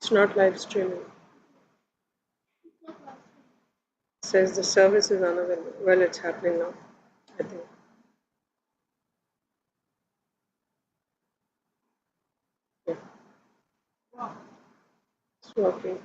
It's not live streaming. It says the service is unavailable. Well, it's happening now, I think. Yeah. It's working.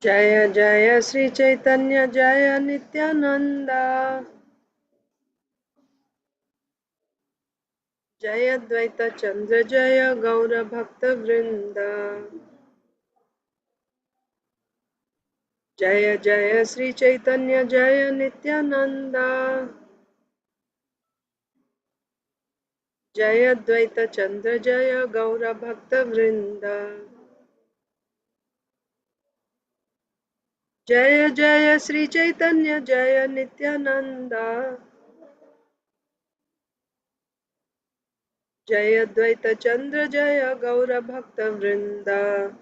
Jaya Jaya Sri Chaitanya Jaya Nityananda Jaya Dvaita Chandra Jaya Gaura Bhakta Vrinda Jaya Jaya Sri Chaitanya Jaya Nityananda Jaya Dvaita Chandra Jaya Gaura Bhakta Vrinda Jaya Jaya Sri Chaitanya Jaya Nityananda Jaya Dvaita Chandra Jaya Gaura Bhakta Vrinda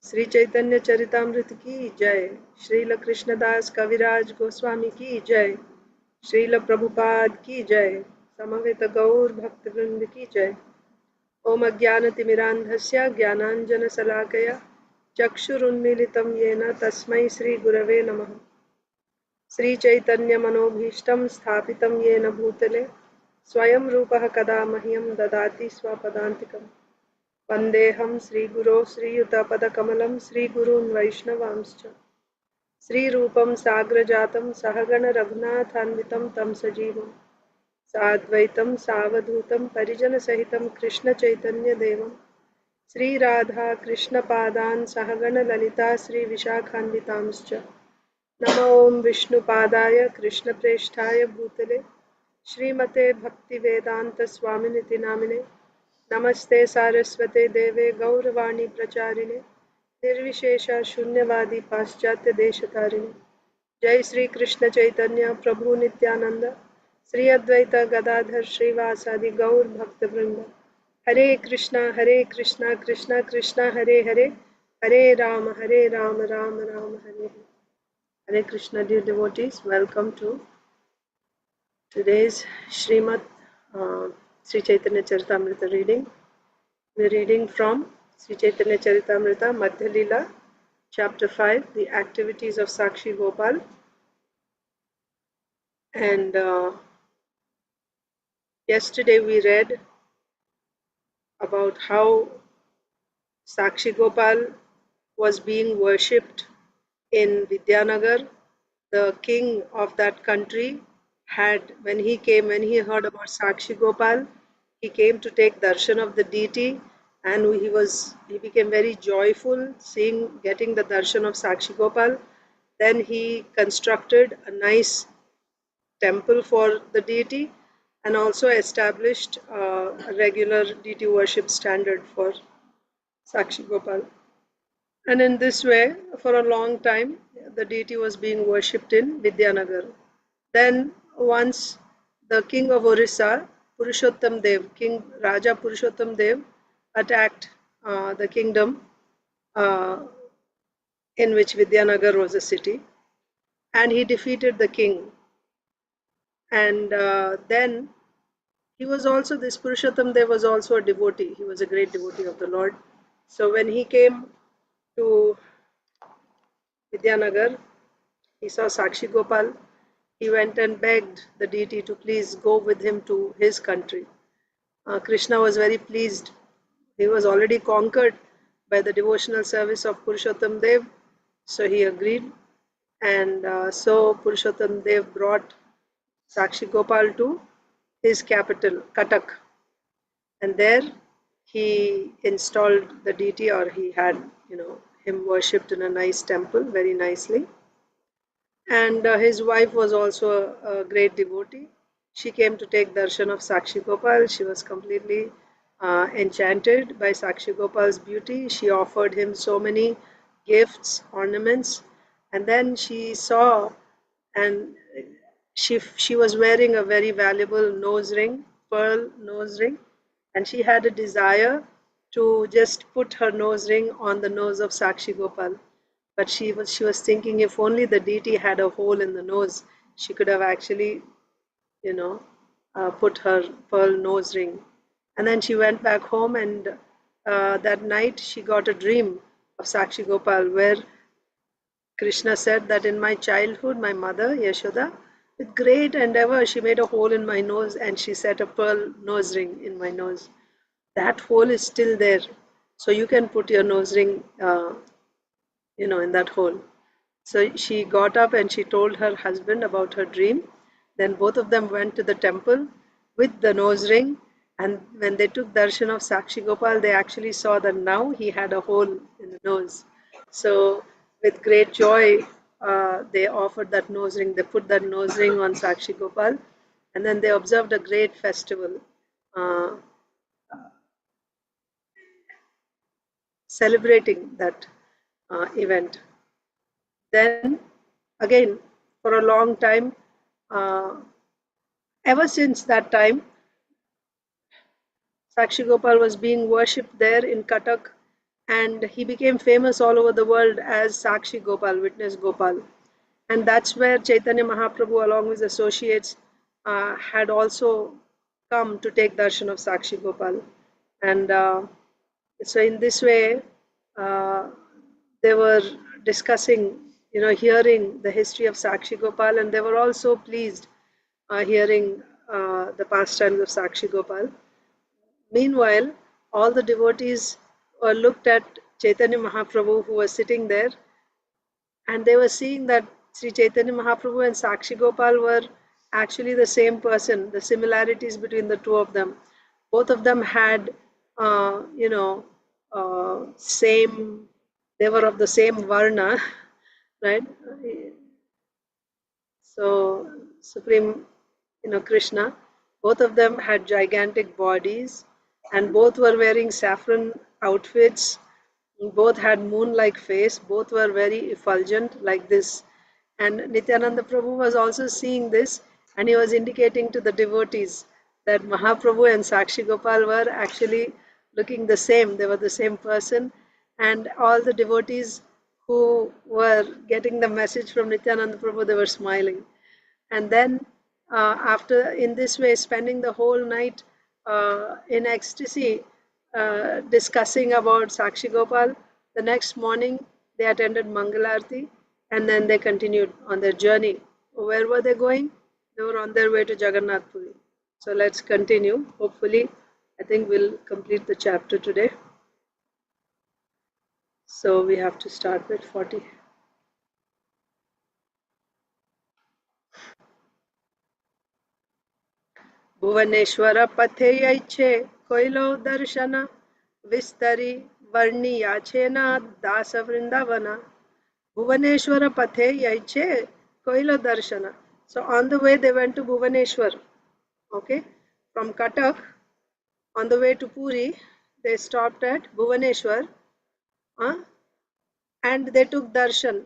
Shri Chaitanya Charitamrita की जय, श्रील कृष्णदास कविराज गोस्वामी की जय, श्रील प्रभुपाद की जय, समवेत गौर भक्तवृंद की जय। ओम अज्ञानतिमिरान्धस्य ज्ञानाञ्जनशलाकया चक्षुरुन्मीलितं येन तस्मै श्रीगुरवे नमः। श्रीचैतन्यमनोभीष्टं स्थापितं येन भूतले स्वयं रूपः कदा मह्यं ददाति स्वपदान्तिकम्। वन्देऽहं श्रीगुरो श्रीयुतपदकमलं श्रीगुरून् वैष्णवांश्च श्रीरूपं साग्रजातं सहगण रघुनाथान्वितं तं सजीवं साद्वैतं सावधूतं परिजनसहितं कृष्णचैतन्यदेवं श्रीराधा कृष्णपादान् सहगण ललिता श्रीविशाखान्वितांश्च नमो ॐ विष्णुपादाय कृष्णप्रेष्ठाय भूतले श्रीमते भक्तिवेदान्तस्वामिनिति नामिने नमस्ते सारस्वते देवे गौरवाणी प्रचारिणे निर्विशेष शून्यवादी पाश्चात्य देशतारिणे जय श्री कृष्ण चैतन्य प्रभु नित्यानंद श्री अद्वैत गदाधर श्रीवासादि गौर भक्तवृंद हरे Krishna Krishna Krishna Hare Hare Hare Ram Ram Ram Hare Hare. Hare Krishna, dear devotees, welcome to today's Srimad Sri Chaitanya Charitamrita reading. We're reading from Sri Chaitanya Charitamrita, Madhya Lila, chapter 5, the activities of Sakshi Gopal. And yesterday we read about how Sakshi Gopal was being worshipped in Vidyanagar. The king of that country had, when he heard about Sakshi Gopal, he came to take darshan of the deity, and he became very joyful getting the darshan of Sakshi Gopal. Then he constructed a nice temple for the deity and also established a regular deity worship standard for Sakshi Gopal. And in this way, for a long time, the deity was being worshipped in Vidyanagar. Then once the king of Orissa, Purushottam Dev, King Raja Purushottam Dev, attacked the kingdom uh, in which Vidyanagar was a city, and he defeated the king. And then he was also, this Purushottam Dev was also a devotee. He was a great devotee of the Lord. So when he came to Vidyanagar, he saw Sakshi Gopal. He went and begged the deity to please go with him to his country. Krishna was very pleased. He was already conquered by the devotional service of Purushottam Dev, so he agreed. And so Purushottam Dev brought Sakshi Gopal to his capital, Katak. And there he installed the deity, or he had, him worshipped in a nice temple very nicely. and his wife was also a great devotee. She came to take darshan of Sakshi Gopal. She was completely enchanted by Sakshi Gopal's beauty. She offered him so many gifts, ornaments, and then she saw, and she was wearing a very valuable nose ring, pearl nose ring, and she had a desire to just put her nose ring on the nose of Sakshi Gopal. But she was thinking, if only the deity had a hole in the nose, she could have actually, you know, put her pearl nose ring. And then she went back home, and that night she got a dream of Sakshi Gopal, where Krishna said that in my childhood, my mother, Yashoda, with great endeavor, she made a hole in my nose and she set a pearl nose ring in my nose. That hole is still there. So you can put your nose ring, in that hole. So she got up and she told her husband about her dream. Then both of them went to the temple with the nose ring. And when they took darshan of Sakshi Gopal, they actually saw that now he had a hole in the nose. So, with great joy, they offered that nose ring. They put that nose ring on Sakshi Gopal, and then they observed a great festival, uh, celebrating that event. Then, again, for a long time, uh, ever since that time, Sakshi Gopal was being worshipped there in Cuttack, and he became famous all over the world as Sakshi Gopal, Witness Gopal. And that's where Chaitanya Mahaprabhu, along with associates, had also come to take darshan of Sakshi Gopal. And so, in this way, uh, they were discussing, hearing the history of Sakshi Gopal, and they were all so pleased hearing the pastimes of Sakshi Gopal. Meanwhile, all the devotees looked at Chaitanya Mahaprabhu, who was sitting there, and they were seeing that Sri Chaitanya Mahaprabhu and Sakshi Gopal were actually the same person, the similarities between the two of them. Both of them had, same, they were of the same Varna, right? So, Supreme, Krishna, both of them had gigantic bodies, and both were wearing saffron outfits. Both had moon-like face. Both were very effulgent like this. And Nityananda Prabhu was also seeing this, and he was indicating to the devotees that Mahaprabhu and Sakshi Gopal were actually looking the same. They were the same person, and all the devotees who were getting the message from Nityananda Prabhu, they were smiling. And then, after in this way, spending the whole night in ecstasy, discussing about Sakshi Gopal, the next morning they attended Mangalarti, and then they continued on their journey. Where were they going? They were on their way to Jagannath Puri. So let's continue. Hopefully, I think we'll complete the chapter today. So we have to start with 40. Bhubaneswar पथेयैच्छे कोइलो दर्शन विस्तरी वर्णियाछेना दास Vrindavan Bhuvaneshwara Pathe Yaiche Koila Darshana. So on the way they went to Bhuvaneshwar. Okay. From Cuttack, on the way to Puri, they stopped at Bhuvaneshwar, and they took darshan.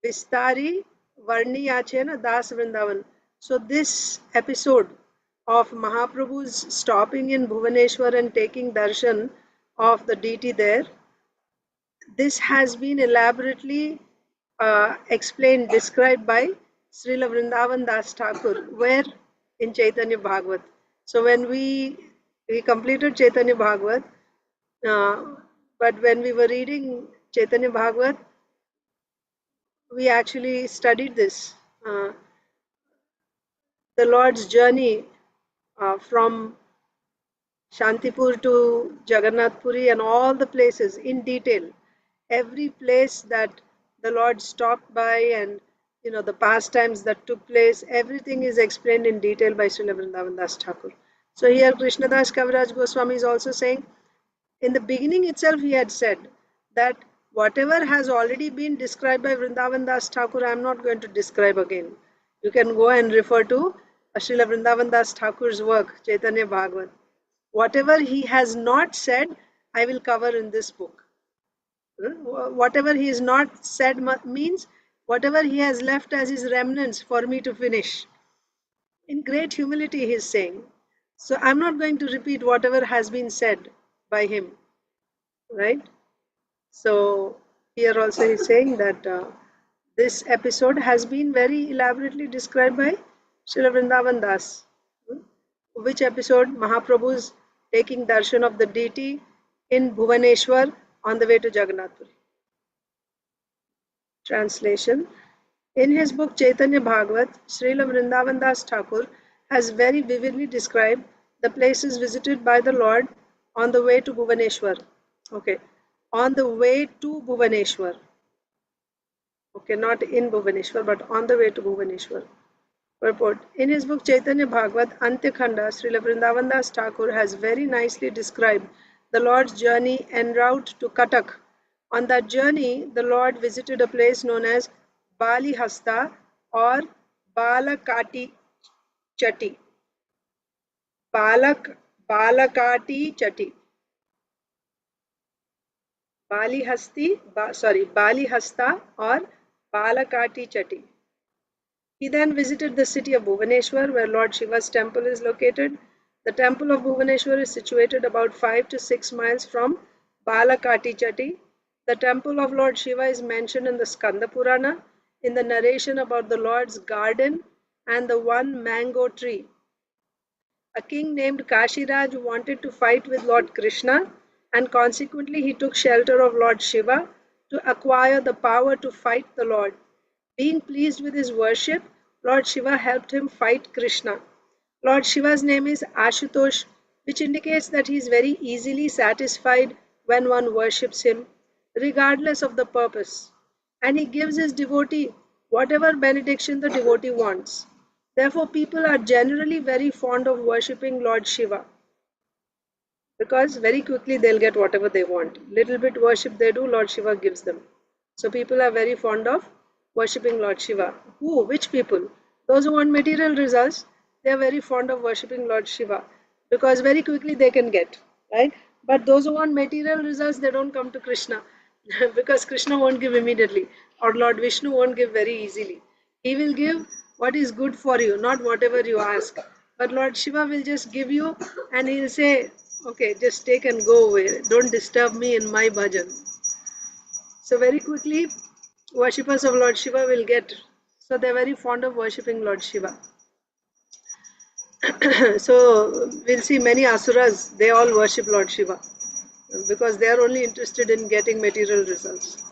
Vistari Varniyachena Das Vrindavan. So this episode of Mahaprabhu's stopping in Bhuvaneshwar and taking darshan of the deity there, this has been elaborately explained, described by Srila Vrindavan Das Thakur, where in Chaitanya Bhagavat. So when we completed Chaitanya Bhagavat, but when we were reading Chaitanya Bhagavat, we actually studied this. The Lord's journey from Shantipur to Jagannath Puri and all the places in detail. Every place that the Lord stopped by, and the pastimes that took place, everything is explained in detail by Srila Vrindavan Das Thakur. So here Krishnadas Kaviraj Goswami is also saying, in the beginning itself he had said that whatever has already been described by Vrindavan Das Thakur, I am not going to describe again. You can go and refer to Srila Vrindavan Das Thakur's work, Chaitanya Bhagavat. Whatever he has not said, I will cover in this book. Whatever he has not said means whatever he has left as his remnants for me to finish. In great humility, he is saying. So I'm not going to repeat whatever has been said by him, right? So here also he's saying that this episode has been very elaborately described by Srila Vrindavan Das. Which episode? Mahaprabhu's taking darshan of the deity in Bhuvaneshwar on the way to Jagannath Puri. Translation. In his book Chaitanya Bhagavat, Srila Vrindavan Das Thakur has very vividly described the places visited by the Lord on the way to Bhuvaneshwar. Okay, on the way to Bhuvaneshwar. Okay, not in Bhuvaneshwar, but on the way to Bhuvaneshwar. Purport. In his book Chaitanya Bhagavat, Antyakhanda, Srila Vrindavan Das Thakur has very nicely described the Lord's journey en route to Cuttack. On that journey, the Lord visited a place known as Balihasta or Balakati Chatti. Balakati Chatti. Balihasta or Balakati Chatti. He then visited the city of Bhuvaneshwar, where Lord Shiva's temple is located. The temple of Bhuvaneshwar is situated about 5 to 6 miles from Balakati Chatti. The temple of Lord Shiva is mentioned in the Skanda Purana, in the narration about the Lord's garden and the one mango tree. A king named Kashiraj wanted to fight with Lord Krishna, and consequently he took shelter of Lord Shiva to acquire the power to fight the Lord. Being pleased with his worship, Lord Shiva helped him fight Krishna. Lord Shiva's name is Ashutosh, which indicates that he is very easily satisfied when one worships him, regardless of the purpose. And he gives his devotee whatever benediction the devotee wants. Therefore, people are generally very fond of worshipping Lord Shiva because very quickly they'll get whatever they want. Little bit worship they do, Lord Shiva gives them. So people are very fond of worshipping Lord Shiva. Who? Which people? Those who want material results, they are very fond of worshipping Lord Shiva because very quickly they can get, right? But those who want material results, they don't come to Krishna because Krishna won't give immediately, or Lord Vishnu won't give very easily. He will give what is good for you, not whatever you ask. But Lord Shiva will just give you and he'll say, okay, just take and go away. Don't disturb me in my bhajan. So very quickly, worshippers of Lord Shiva will get. So they're very fond of worshipping Lord Shiva. So we'll see many asuras, they all worship Lord Shiva because they are only interested in getting material results.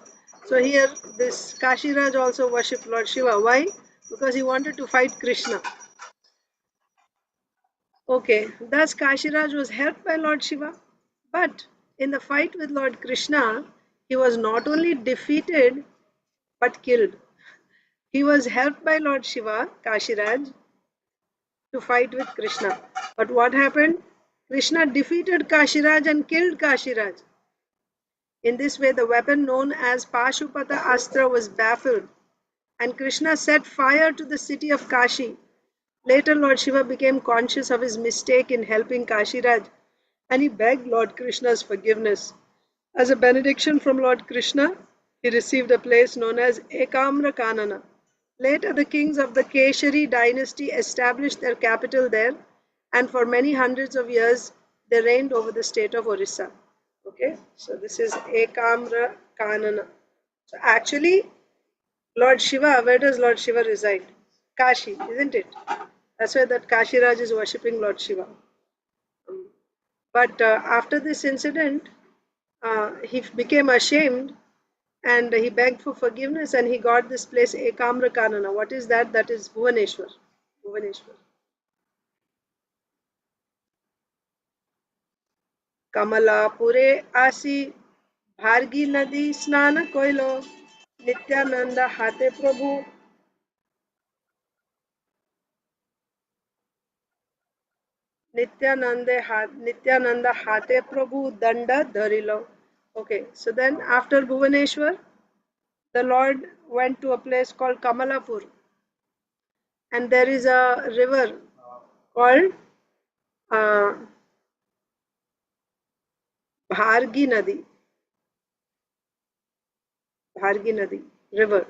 So here this Kashiraj also worshipped Lord Shiva. Why? Because he wanted to fight Krishna. Okay, thus Kashiraj was helped by Lord Shiva, but in the fight with Lord Krishna, he was not only defeated but killed. He was helped by Lord Shiva, Kashiraj, to fight with Krishna. But what happened? Krishna defeated Kashiraj and killed Kashiraj. In this way, the weapon known as Pashupata Astra was baffled, and Krishna set fire to the city of Kashi. Later, Lord Shiva became conscious of his mistake in helping Kashiraj, and he begged Lord Krishna's forgiveness. As a benediction from Lord Krishna, he received a place known as Ekamra Kanana. Later, the kings of the Keshari dynasty established their capital there, and for many hundreds of years, they reigned over the state of Orissa. Okay, so this is Ekamra Kanana. So actually, Lord Shiva, where does Lord Shiva reside? Kashi, isn't it? That's why that Kashiraj is worshipping Lord Shiva. But after this incident, he became ashamed and he begged for forgiveness and he got this place Ekamra Kanana. What is that? That is Bhuvaneshwar. Bhuvaneshwar. Kamalapure Asi Bhargi Nadi Snana Koilo Nityananda Hate Prabhu Nityananda Hate Prabhu Danda Dharilo. Okay, so then after Bhuvaneshwar, the Lord went to a place called Kamalapur, and there is a river called uh, Bhargi Nadi. Bhargi Nadi river.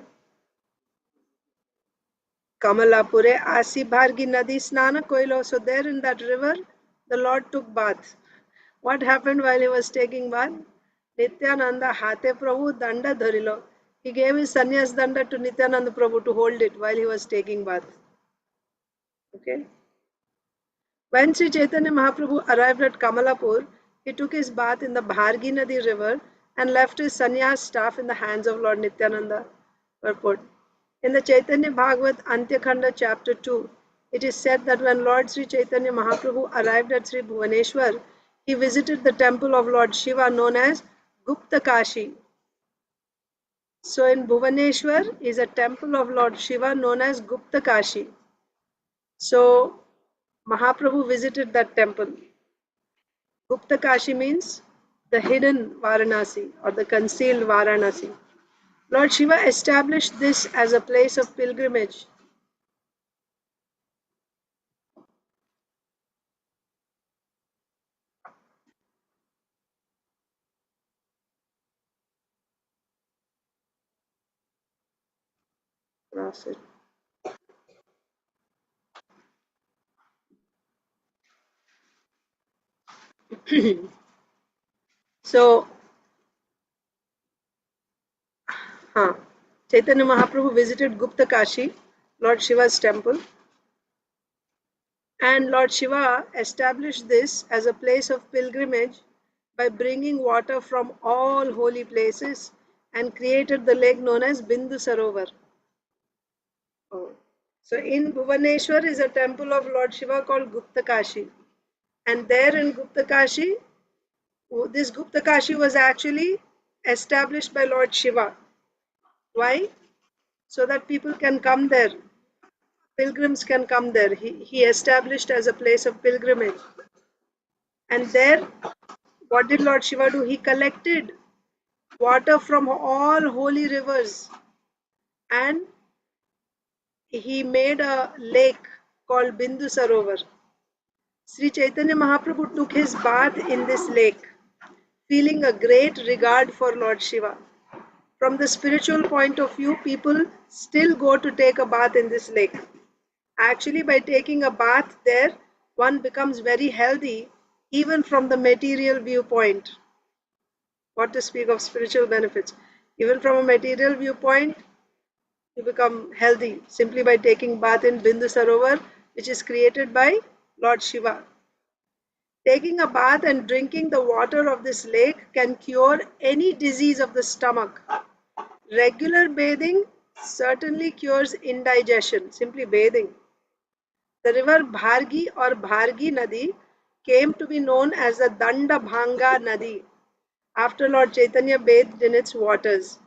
Kamalapure Asi Bhargi Nadi Snana Koilo. So there in that river, the Lord took bath. What happened while he was taking bath? Nityananda Hate Prabhu Danda Dharilo. He gave his sannyas danda to Nityananda Prabhu to hold it while he was taking bath. Okay. When Sri Chaitanya Mahaprabhu arrived at Kamalapur, he took his bath in the Bhargi Nadi river and left his sannyas staff in the hands of Lord Nityananda. Purport. In the Chaitanya Bhagavat Antyakhanda chapter 2, it is said that when Lord Sri Chaitanya Mahaprabhu arrived at Sri Bhuvaneshwar, he visited the temple of Lord Shiva known as Gupta Kashi. So in Bhuvaneshwar is a temple of Lord Shiva known as Gupta Kashi. So Mahaprabhu visited that temple. Gupta Kashi means the hidden Varanasi or the concealed Varanasi. Lord Shiva established this as a place of pilgrimage. So, Chaitanya Mahaprabhu visited Gupta Kashi, Lord Shiva's temple, and Lord Shiva established this as a place of pilgrimage by bringing water from all holy places and created the lake known as Bindu Sarovar. Oh. So in Bhuvaneshwar is a temple of Lord Shiva called Gupta Kashi. And there in Gupta Kashi, this Gupta Kashi was actually established by Lord Shiva. Why? So that people can come there. Pilgrims can come there. He established as a place of pilgrimage. And there, what did Lord Shiva do? He collected water from all holy rivers and he made a lake called Bindu Sarovar. Sri Chaitanya Mahaprabhu took his bath in this lake, feeling a great regard for Lord Shiva. From the spiritual point of view, people still go to take a bath in this lake. Actually, by taking a bath there, one becomes very healthy, even from the material viewpoint. What to speak of spiritual benefits? Even from a material viewpoint, you become healthy simply by taking bath in Bindu Sarovar, which is created by Lord Shiva. Taking a bath and drinking the water of this lake can cure any disease of the stomach. Regular bathing certainly cures indigestion, simply bathing. The river Bhargi or Bhargi Nadi came to be known as the Danda Bhanga Nadi after Lord Chaitanya bathed in its waters.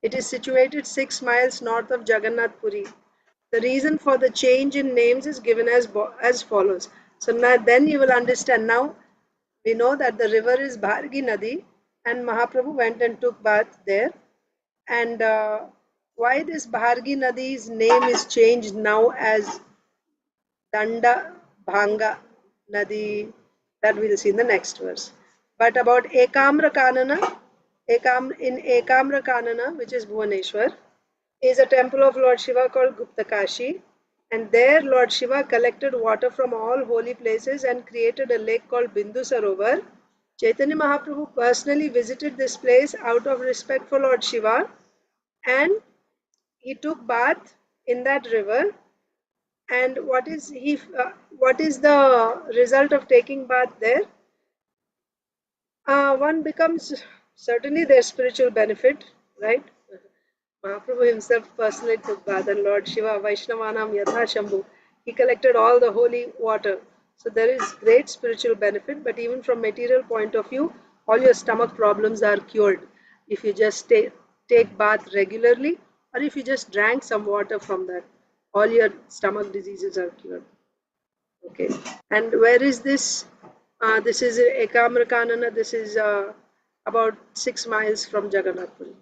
It is situated 6 miles north of Jagannath Puri. The reason for the change in names is given as follows. So now then you will understand. Now we know that the river is Bhargi Nadi and Mahaprabhu went and took bath there. And why this Bhargi Nadi's name is changed now as Danda Bhanga Nadi, that we'll see in the next verse. But about Ekamra Kanana, in Ekamra Kanana, which is Bhuvaneshwar, is a temple of Lord Shiva called Gupta Kashi. And there Lord Shiva collected water from all holy places and created a lake called Bindu Sarovar. Chaitanya Mahaprabhu personally visited this place out of respect for Lord Shiva and he took bath in that river. And what is the result of taking bath there? One becomes, certainly there's spiritual benefit, right? Mahaprabhu himself personally took bath and Lord Shiva Vaishnavanam Yatha Shambhu. He collected all the holy water. So there is great spiritual benefit, but even from material point of view, all your stomach problems are cured if you just take bath regularly or if you just drank some water from that. All your stomach diseases are cured. Okay. And where is this? This is Ekamra Kanana. This is about 6 miles from Jagannath Puri.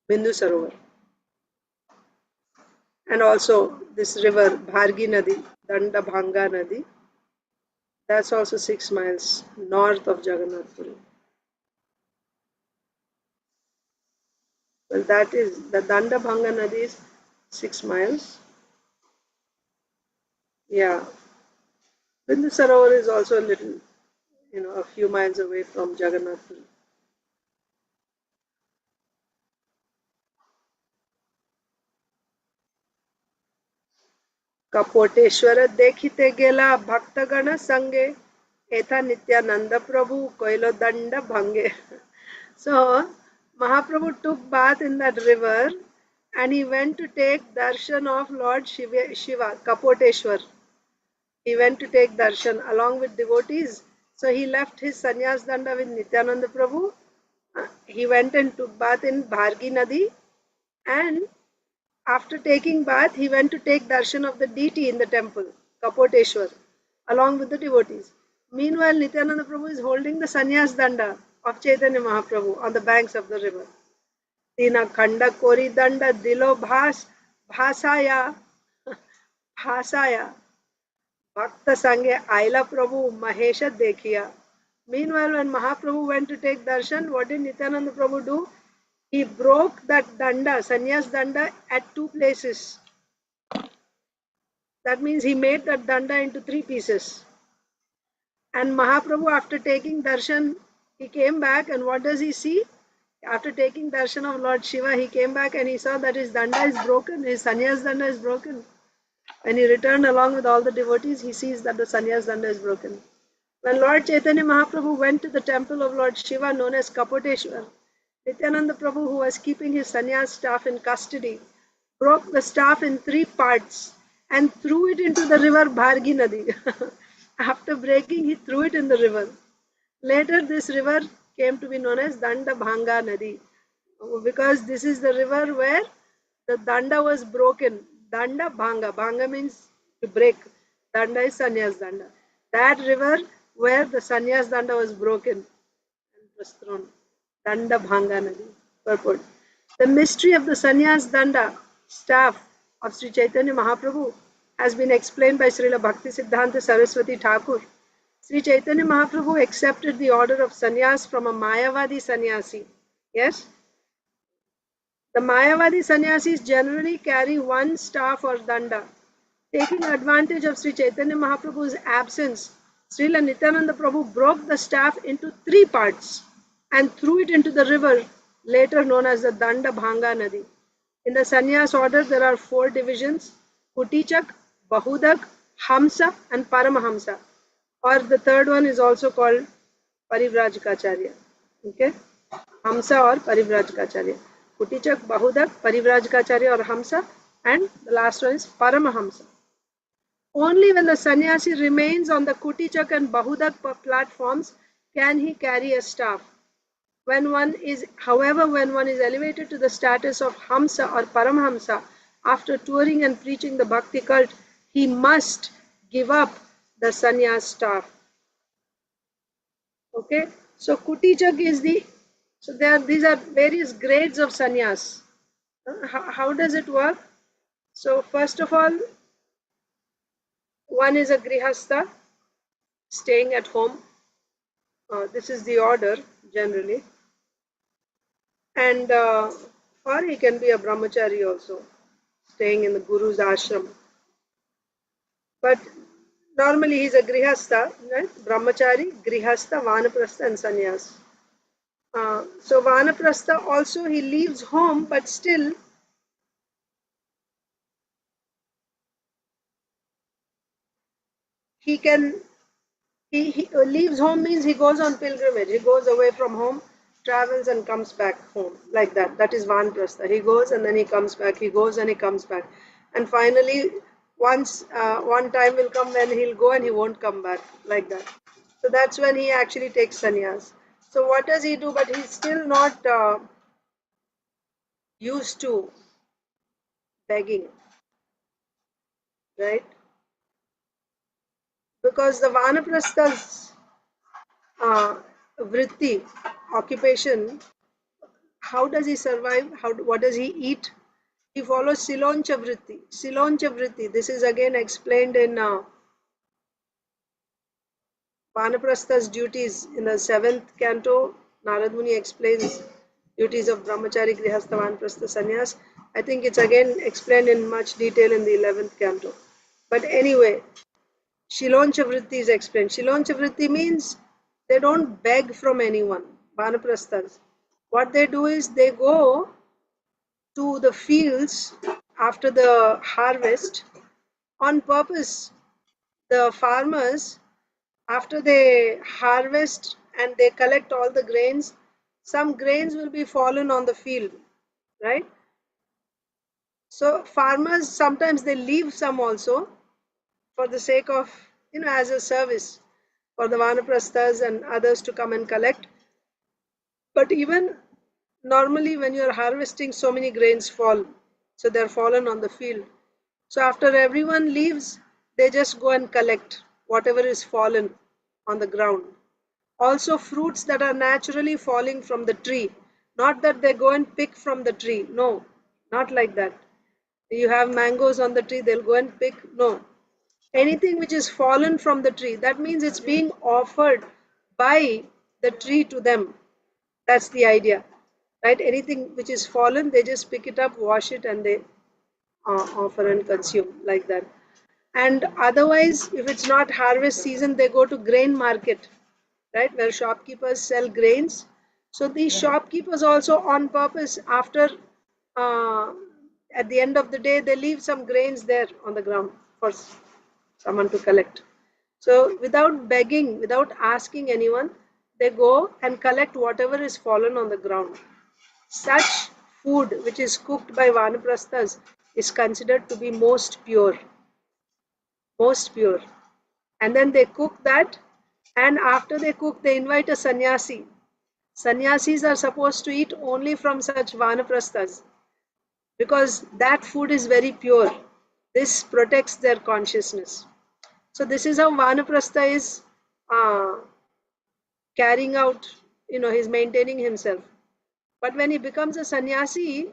Bindu Sarovar. And also this river, Bhargi Nadi, Dandabhanga Nadi, that's also 6 miles north of Jagannath Puri. Well, that is the Dandabhanga Nadi is 6 miles. Yeah. Bindu Sarovar is also a little, a few miles away from Jagannath Puri. कपोटेश्वर देखिते गेला भक्तगण संगे एथा नित्यानंद प्रभु कोइलो दंड भंगे. So Mahaprabhu took bath in that river and he went to take darshan of Lord Shiva, Kapoteshwar. He went to take darshan along with devotees. So he left his sannyas danda with Nityananda Prabhu. He went and took bath in Bhargi Nadi, and after taking bath, he went to take darshan of the deity in the temple, Kapoteshwar, along with the devotees. Meanwhile, Nityananda Prabhu is holding the sannyas danda of Chaitanya Mahaprabhu on the banks of the river. Tina khanda kori danda dilo bhasaya bhasaya bhakta sange aila Prabhu mahesha dekhiya. Meanwhile, when Mahaprabhu went to take darshan, what did Nityananda Prabhu do? He broke that danda, sannyas danda, at two places. That means he made that danda into three pieces. And Mahaprabhu, after taking darshan, he came back, and what does he see? After taking darshan of Lord Shiva, he came back and he saw that his danda is broken, his sannyas danda is broken. When he returned along with all the devotees, he sees that the sannyas danda is broken. When Lord Chaitanya Mahaprabhu went to the temple of Lord Shiva known as Kapoteshwar, Nityananda Prabhu, who was keeping his sannyas staff in custody, broke the staff in three parts and threw it into the river Bhargi Nadi. After breaking, he threw it in the river. Later, this river came to be known as Dandabhanga Nadi, because this is the river where the danda was broken. Danda Bhanga. Bhanga means to break. Danda is Sannyas Danda. That river where the Sannyas Danda was broken and was thrown. Danda Bhanga Nadi. Purport. The mystery of the Sannyas Danda staff of Sri Chaitanya Mahaprabhu has been explained by Srila Bhakti Siddhanta Saraswati Thakur. Sri Chaitanya Mahaprabhu accepted the order of sannyas from a Mayavadi sannyasi. Yes? The Mayavadi sannyasis generally carry one staff or danda. Taking advantage of Sri Chaitanya Mahaprabhu's absence, Srila Nityananda Prabhu broke the staff into three parts and threw it into the river, later known as the Danda Bhanga Nadi. In the sannyas order, there are four divisions: Kutichak, Bahudak, Hamsa, and Paramahamsa. Or the third one is also called Parivrajkacharya. Okay? Hamsa or Parivrajkacharya. Kutichak, Bahudak, Parivrajkacharya or Hamsa, and the last one is Paramahamsa. Only when the sannyasi remains on the Kutichak and Bahudak platforms can he carry a staff. However, when one is elevated to the status of Hamsa or Paramhamsa, after touring and preaching the Bhakti cult, he must give up the sannyas staff. Okay, so Kutichak is these are various grades of sannyas. How does it work? So first of all, one is a grihastha, staying at home. This is the order generally, and or he can be a brahmachari also, staying in the guru's ashram. But normally he's a grihastha, right? Brahmachari, grihastha, vanaprastha, and sannyas. So vanaprastha also, he leaves home, but still he can he leaves home means he goes on pilgrimage. He goes away from home, travels and comes back home, like that. That is vanaprastha. He goes and then he comes back. He goes and he comes back, and finally, one time will come when he'll go and he won't come back, like that. So that's when he actually takes sannyas. So what does he do? But he's still not used to begging, right? Because the vanaprasthas, vritti, occupation, how does he survive? What does he eat? He follows Siloncha vritti. Siloncha vritti. This is again explained in Vanaprasta's duties in the 7th canto. Narad Muni explains duties of Brahmachari, Grihastha, Vanaprastha, Sannyas. I think it's again explained in much detail in the 11th canto. But anyway, Shiloncha vritti is explained. Shiloncha vritti means they don't beg from anyone, Vanaprasthas. What they do is they go to the fields after the harvest on purpose. The farmers, after they harvest and they collect all the grains, some grains will be fallen on the field, right? So farmers sometimes they leave some also for the sake of, as a service for the Vanaprasthas and others to come and collect. But even normally when you are harvesting, so many grains fall, so they're fallen on the field. So after everyone leaves, they just go and collect whatever is fallen on the ground. Also fruits that are naturally falling from the tree. Not that they go and pick from the tree. No, not like that. You have mangoes on the tree, they'll go and pick. No. Anything which is fallen from the tree, that means it's being offered by the tree to them. That's the idea, right? Anything which is fallen, they just pick it up, wash it, and they offer and consume like that. And otherwise, if it's not harvest season, they go to grain market, right, where shopkeepers sell grains. So these shopkeepers also on purpose, after uh, at the end of the day, they leave some grains there on the ground for someone to collect. So without begging, without asking anyone, they go and collect whatever is fallen on the ground. Such food which is cooked by Vanaprasthas is considered to be most pure, most pure. And then they cook that, and after they cook, they invite a sannyasi. Sannyasis are supposed to eat only from such Vanaprasthas because that food is very pure. This protects their consciousness. So this is how Vanaprastha is uh, carrying out, he's maintaining himself. But when he becomes a sannyasi,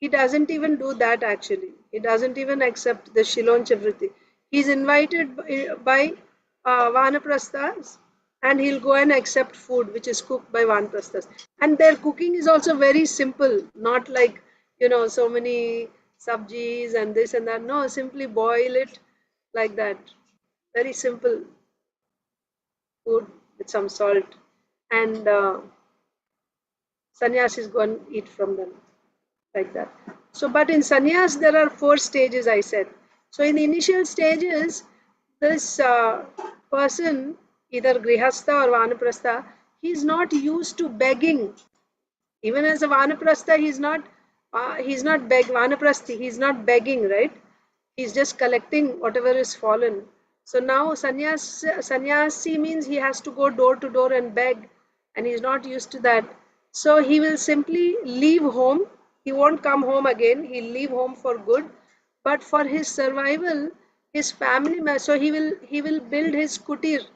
he doesn't even do that actually. He doesn't even accept the Shiloncha vritti. He's invited by Vanaprasthas, and he'll go and accept food which is cooked by Vanaprasthas. And their cooking is also very simple, not like, so many sabjis and this and that. No, simply boil it like that. Very simple food with some salt. And sannyasis go and eat from them like that. So, but in sannyas, there are 4 stages, I said. So, in the initial stages, this person, either grihastha or vanaprastha, he is not used to begging. Even as a vanaprastha, he's not vanaprasthi, he's not begging, right? He's just collecting whatever is fallen. So now sannyasi means he has to go door to door and beg, and he's not used to that. So he will simply leave home. He won't come home again. He'll leave home for good. But for his survival, his family, so he will build his kutir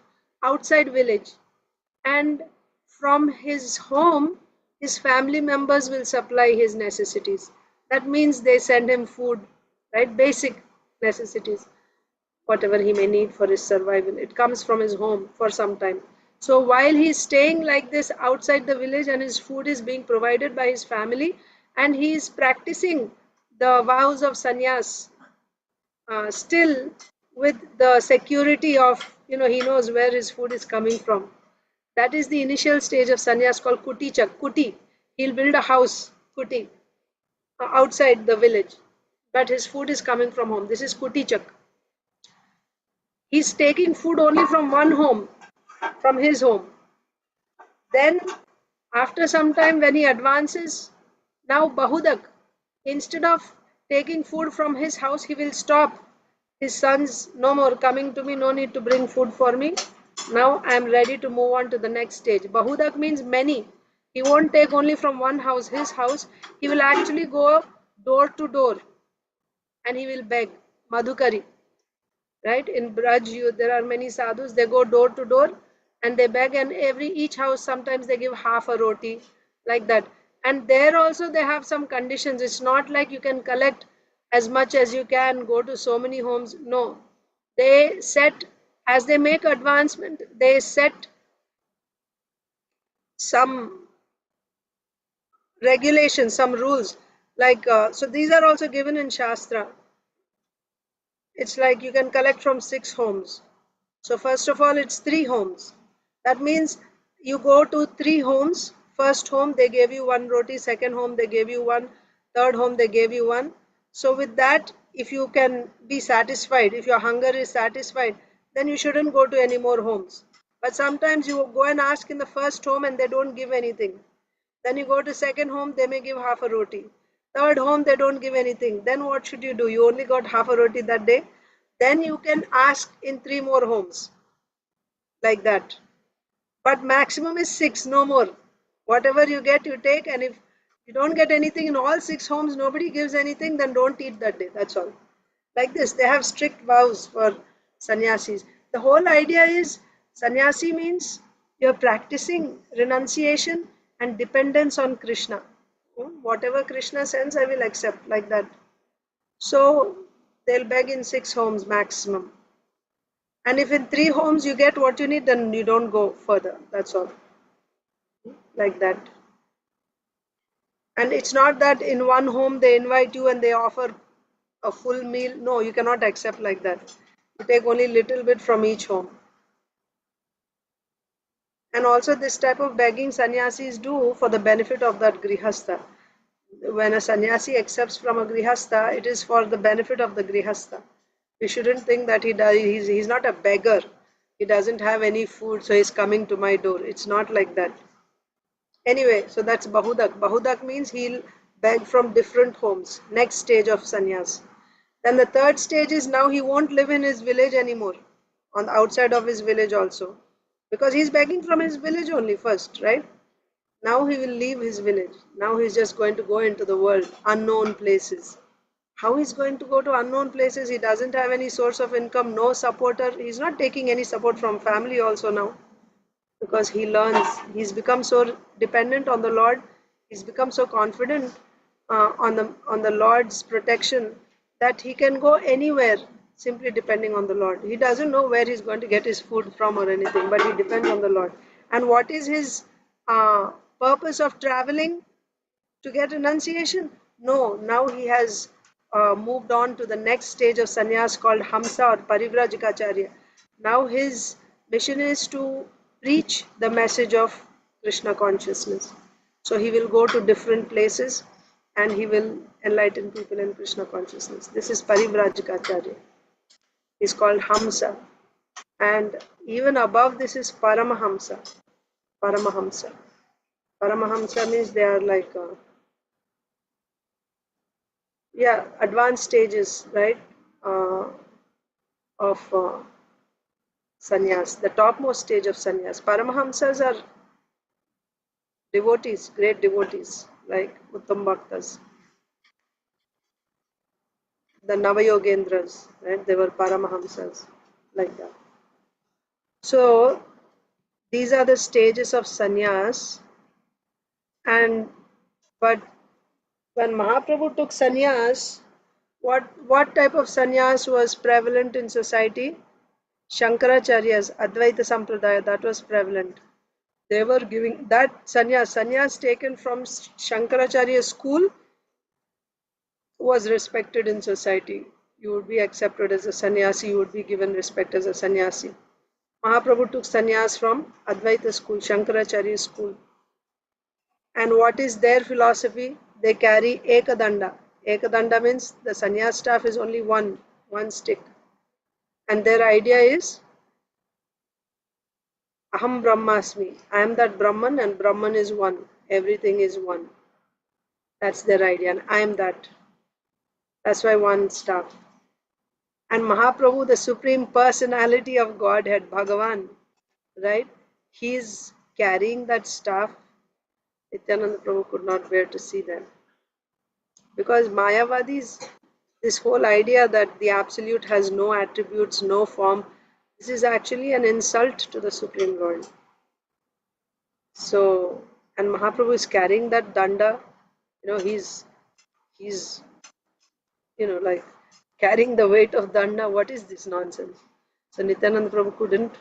outside village, and from his home, his family members will supply his necessities. That means they send him food, right? Basic necessities, whatever he may need for his survival. It comes from his home for some time. So while he's staying like this outside the village and his food is being provided by his family, and he is practicing the vows of sannyas, still with the security of, he knows where his food is coming from. That is the initial stage of sannyas called kutichak. Kuti. He'll build a house, kuti, outside the village. But his food is coming from home. This is kutichak. He's taking food only from one home, from his home. Then, after some time, when he advances, now bahudak, instead of taking food from his house, he will stop. His sons, no more coming to me, no need to bring food for me. Now I am ready to move on to the next stage. Bahudak means many. He won't take only from one house, his house. He will actually go door to door and he will beg. Madhukari. Right? In Braj, there are many sadhus. They go door to door and they beg, and each house sometimes they give half a roti, like that. And there also they have some conditions. It's not like you can collect as much as you can, go to so many homes. No, they set, as they make advancement, they set some regulations, some rules, like so these are also given in Shastra. It's like you can collect from 6 homes. So first of all, it's 3 homes. That means you go to 3 homes. First home they gave you 1 roti, second home they gave you 1, third home they gave you 1. So with that, if you can be satisfied, if your hunger is satisfied, then you shouldn't go to any more homes. But sometimes you go and ask in the first home and they don't give anything. Then you go to second home, they may give half a roti. Third home, they don't give anything. Then what should you do? You only got half a roti that day. Then you can ask in 3 more homes, like that. But maximum is 6, no more. Whatever you get, you take. And if you don't get anything in all 6 homes, nobody gives anything, then don't eat that day. That's all. Like this, they have strict vows for sannyasis. The whole idea is sannyasi means you're practicing renunciation and dependence on Krishna. Whatever Krishna sends, I will accept, like that. So they'll beg in 6 homes maximum. And if in 3 homes you get what you need, then you don't go further. That's all. Like that. And it's not that in one home they invite you and they offer a full meal. No, you cannot accept like that. You take only little bit from each home. And also this type of begging sannyasis do for the benefit of that grihastha. When a sannyasi accepts from a grihastha, it is for the benefit of the grihastha. We shouldn't think that he's not a beggar. He doesn't have any food, so he's coming to my door. It's not like that. Anyway, so that's Bahudak. Bahudak means he'll beg from different homes. Next stage of sannyas. Then the third stage is now he won't live in his village anymore, on the outside of his village also. Because he's begging from his village only first, right? Now he will leave his village. Now he's just going to go into the world, unknown places. How he's going to go to unknown places? He doesn't have any source of income, no supporter. He's not taking any support from family also now. Because he learns, he's become so dependent on the Lord, he's become so confident on the Lord's protection that he can go anywhere simply depending on the Lord. He doesn't know where he's going to get his food from or anything, but he depends on the Lord. And what is his purpose of traveling? To get renunciation? No, now he has moved on to the next stage of sannyas called Hamsa or Parivrajikacharya. Now his mission is to preach the message of Krishna consciousness. So he will go to different places and he will enlighten people in Krishna consciousness. This is Parivrajikacharya. He's called Hamsa. And even above this is Paramahamsa. Paramahamsa. Paramahamsa means they are like advanced stages, right, of sannyas, the topmost stage of sannyas. Paramahamsas are devotees, great devotees, like Uttam Bhaktas, the Navayogendras, right, they were Paramahamsas, like that. So these are the stages of sannyas. And but when Mahaprabhu took sannyas, what type of sannyas was prevalent in society? Shankaracharya's Advaita Sampradaya, that was prevalent. They were giving that sannyas taken from Shankaracharya's school was respected in society. You would be accepted as a sannyasi, you would be given respect as a sannyasi. Mahaprabhu took sannyas from Advaita school, Shankaracharya's school. And what is their philosophy? They carry Ekadanda. Ekadanda means the sannyas staff is only one stick. And their idea is Aham Brahmasmi. I am that Brahman and Brahman is one. Everything is one. That's their idea. And I am that. That's why one staff. And Mahaprabhu, the Supreme Personality of Godhead, Bhagavan, right? He's carrying that staff. Nityananda Prabhu could not bear to see that. Because Mayavadis, this whole idea that the Absolute has no attributes, no form, This is actually an insult to the Supreme Lord. So, and Mahaprabhu is carrying that danda, he's like carrying the weight of danda. What is this nonsense? So Nityananda Prabhu couldn't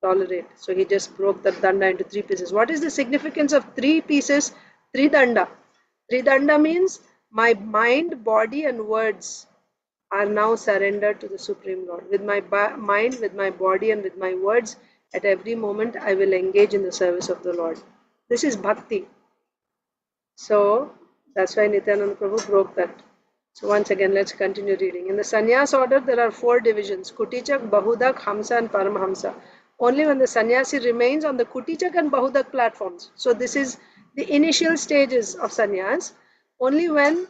tolerate. So he just broke that danda into three pieces. What is the significance of three pieces? Three danda. Three danda means my mind, body, and words are now surrendered to the Supreme Lord. With my mind, with my body, and with my words, at every moment I will engage in the service of the Lord. This is bhakti. So that's why Nityananda Prabhu broke that. So once again, let's continue reading. In the sannyas order, there are four divisions: Kutichak, Bahudak, Hamsa, and Paramhamsa. Only when the sannyasi remains on the Kutichak and Bahudak platforms. So this is the initial stages of sannyas. Only when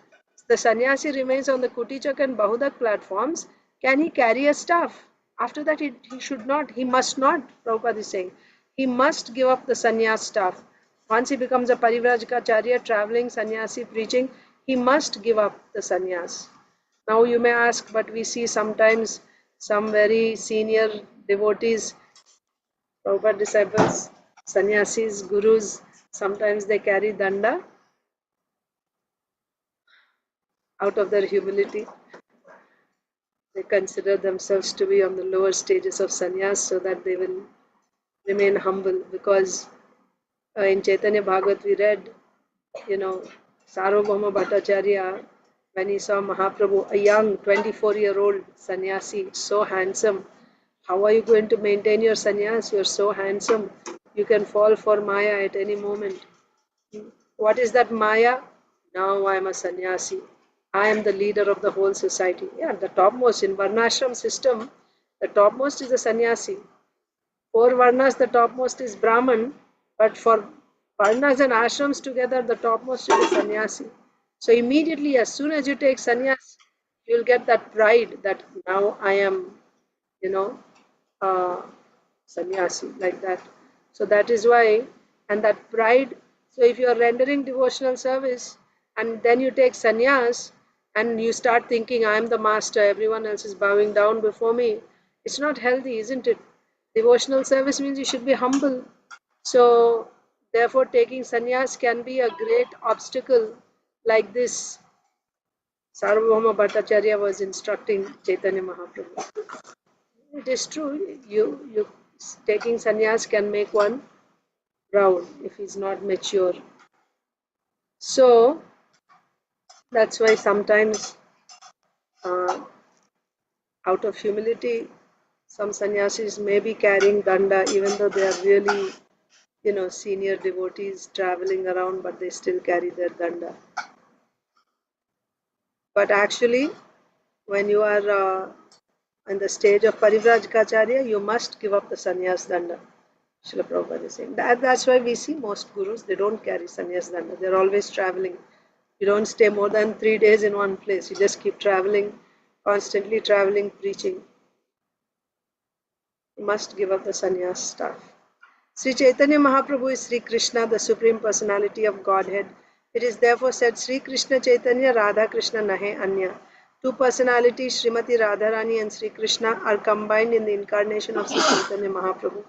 the sannyasi remains on the Kutichak and Bahudak platforms can he carry a staff. After that, he should not, he must not, Prabhupada is saying. He must give up the sannyas staff. Once he becomes a Parivrajikacharya, traveling, sannyasi, preaching, he must give up the sannyas. Now you may ask, but we see sometimes some very senior devotees, Prabhupada disciples, sannyasis, gurus, sometimes they carry danda out of their humility. They consider themselves to be on the lower stages of sannyas so that they will remain humble. Because in Chaitanya Bhagavat we read, Sarvabhauma Bhattacharya, when he saw Mahaprabhu, a young 24-year-old sannyasi, so handsome, how are you going to maintain your sannyas? You're so handsome. You can fall for Maya at any moment. What is that Maya? Now I am a sannyasi. I am the leader of the whole society. Yeah, the topmost in Varnashram system, the topmost is the sannyasi. Four Varnas, the topmost is Brahman, but for Varnas and ashrams together, the topmost is the sannyasi. So immediately, as soon as you take sannyas, you'll get that pride that now I am, you know, uh, sannyasi, like that. So that is why, and that pride. So if you are rendering devotional service and then you take sannyas and you start thinking, I am the master, everyone else is bowing down before me, it's not healthy, isn't it? Devotional service means you should be humble. So, therefore, taking sannyas can be a great obstacle, like this Sarvabhauma Bhattacharya was instructing Chaitanya Mahaprabhu. It is true, you taking sannyas can make one proud if he's not mature. So, that's why sometimes, uh, out of humility, some sannyasis may be carrying danda, even though they are really senior devotees traveling around, but they still carry their danda. But actually, when you are in the stage of Parivrajikacharya, you must give up the sannyas danda. Srila Prabhupada is saying. That's why we see most gurus, they don't carry sannyas danda. They're always traveling. You don't stay more than 3 days in one place. You just keep traveling, constantly traveling, preaching. You must give up the sannyas stuff. Sri Chaitanya Mahaprabhu is Sri Krishna, the Supreme Personality of Godhead. It is therefore said Sri Krishna Chaitanya Radha Krishna Nahe Anya. Two personalities, Srimati Radharani and Sri Krishna, are combined in the incarnation of Sri Chaitanya Mahaprabhu.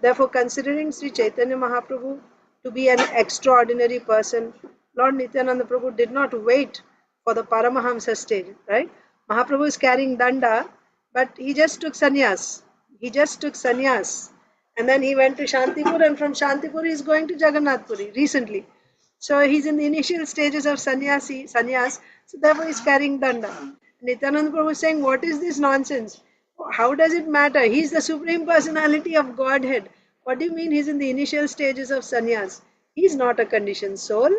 Therefore, considering Sri Chaitanya Mahaprabhu to be an extraordinary person, Lord Nityananda Prabhu did not wait for the Paramahamsa stage, right? Mahaprabhu is carrying danda, but he just took sannyas. He just took sannyas. And then he went to Shantipur, and from Shantipur he is going to Jagannath Puri recently. So he's in the initial stages of sannyas, so therefore he's carrying danda. Nityananda Prabhu is saying, what is this nonsense? How does it matter? He's the Supreme Personality of Godhead. What do you mean he's in the initial stages of sannyas? He's not a conditioned soul,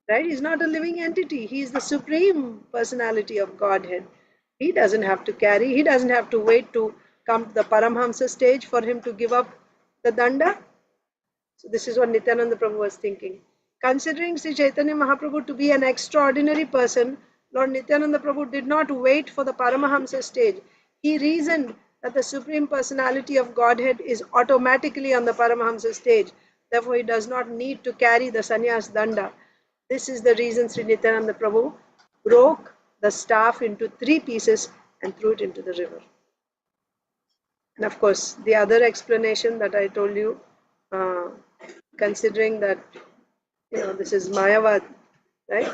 right? He's not a living entity. He is the Supreme Personality of Godhead. He doesn't have to carry, he doesn't have to wait to come to the Paramhamsa stage for him to give up the danda. So this is what Nityananda Prabhu was thinking. Considering Sri Chaitanya Mahaprabhu to be an extraordinary person, Lord Nityananda Prabhu did not wait for the Paramahamsa stage. He reasoned that the Supreme Personality of Godhead is automatically on the Paramahamsa stage. Therefore, he does not need to carry the sannyas danda. This is the reason Sri Nityananda Prabhu broke the staff into three pieces and threw it into the river. And of course, the other explanation that I told you, considering that this is Mayavad, right?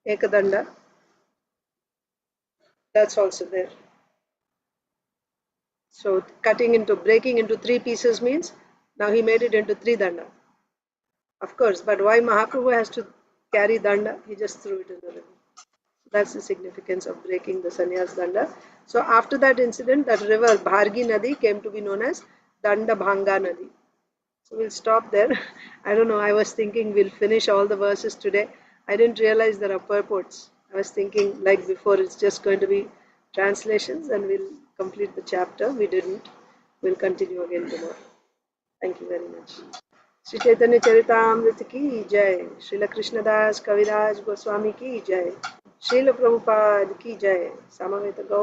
Ekadanda, that's also there. So breaking into three pieces means now he made it into three danda. Of course, but why Mahaprabhu has to carry danda? He just threw it in the river. That's the significance of breaking the sannyas danda. So after that incident, that river Bhargi Nadi came to be known as Danda Bhanga Nadi. So we'll stop there. I don't know. I was thinking we'll finish all the verses today. I didn't realize there are purports. I was thinking, like before, it's just going to be translations and we'll complete the chapter. We didn't. We'll continue again tomorrow. Thank you very much. Shri Chaitanya Charitamrita की जय, श्रील कृष्णदास कविराज गोस्वामी की जय, श्रील प्रभुपाद की जय, समवेत गौ